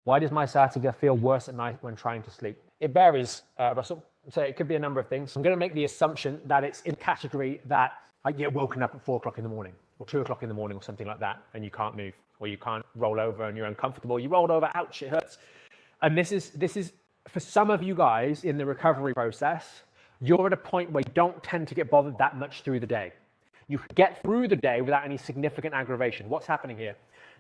Why does my sciatica feel worse at night when trying to sleep? It varies, Russell. So it could be a number of things. I'm going to make the assumption that it's in category that I get woken up at 4 o'clock in the morning or 2 o'clock in the morning or something like that, and you can't move, or you can't roll over and you're uncomfortable. You rolled over, ouch, it hurts. And this is for some of you guys in the recovery process, you're at a point where you don't tend to get bothered that much through the day. You can get through the day without any significant aggravation. What's happening here?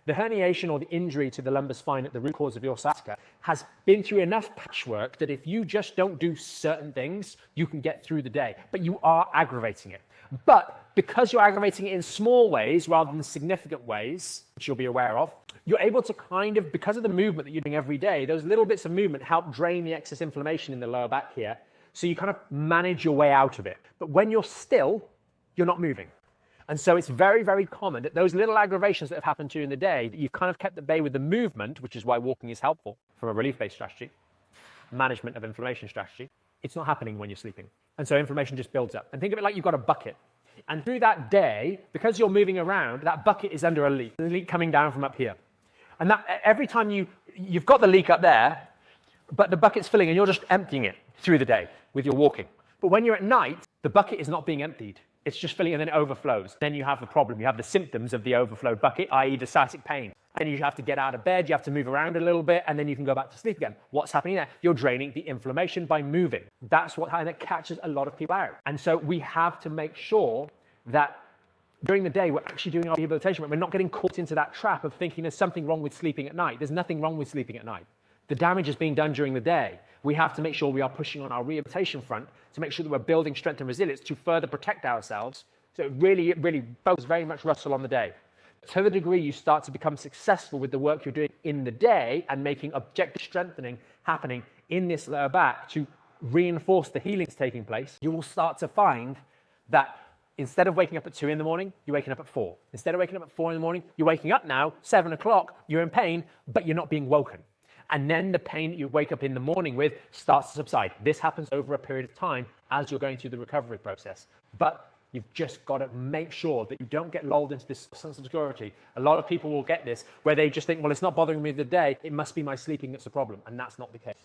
The herniation or the injury to the lumbar spine at the root cause of your sciatica has been through enough patchwork that if you just don't do certain things, you can get through the day, but you are aggravating it. But because you're aggravating it in small ways rather than significant ways, which you'll be aware of, you're able to kind of, because of the movement that you're doing every day, those little bits of movement help drain the excess inflammation in the lower back here. So you kind of manage your way out of it. But when you're still, you're not moving. And so it's very, very common that those little aggravations that have happened to you in the day, that you've kind of kept at bay with the movement, which is why walking is helpful from a relief-based strategy, management of inflammation strategy, it's not happening when you're sleeping. And so inflammation just builds up. And think of it like you've got a bucket. And through that day, because you're moving around, that bucket is under a leak coming down from up here. And that every time you've got the leak up there, but the bucket's filling and you're just emptying it through the day with your walking. But when you're at night, the bucket is not being emptied. It's just filling and then it overflows. Then you have the problem. You have the symptoms of the overflowed bucket, i.e. the sciatic pain. And you have to get out of bed, you have to move around a little bit, and then you can go back to sleep again. What's happening there? You're draining the inflammation by moving. That's what, and it catches a lot of people out. And so we have to make sure that during the day, we're actually doing our rehabilitation. We're not getting caught into that trap of thinking there's something wrong with sleeping at night. There's nothing wrong with sleeping at night. The damage is being done during the day. We have to make sure we are pushing on our rehabilitation front to make sure that we're building strength and resilience to further protect ourselves. So it really focuses very much, Russell, on the day. To the degree you start to become successful with the work you're doing in the day and making objective strengthening happening in this lower back to reinforce the healings taking place, you will start to find that instead of waking up at 2 in the morning, you're waking up at 4. Instead of waking up at 4 in the morning, you're waking up now, 7 o'clock, you're in pain, but you're not being woken. And then the pain that you wake up in the morning with starts to subside. This happens over a period of time as you're going through the recovery process. But you've just got to make sure that you don't get lulled into this sense of obscurity. A lot of people will get this where they just think, well, it's not bothering me the day. It must be my sleeping that's the problem. And that's not the case.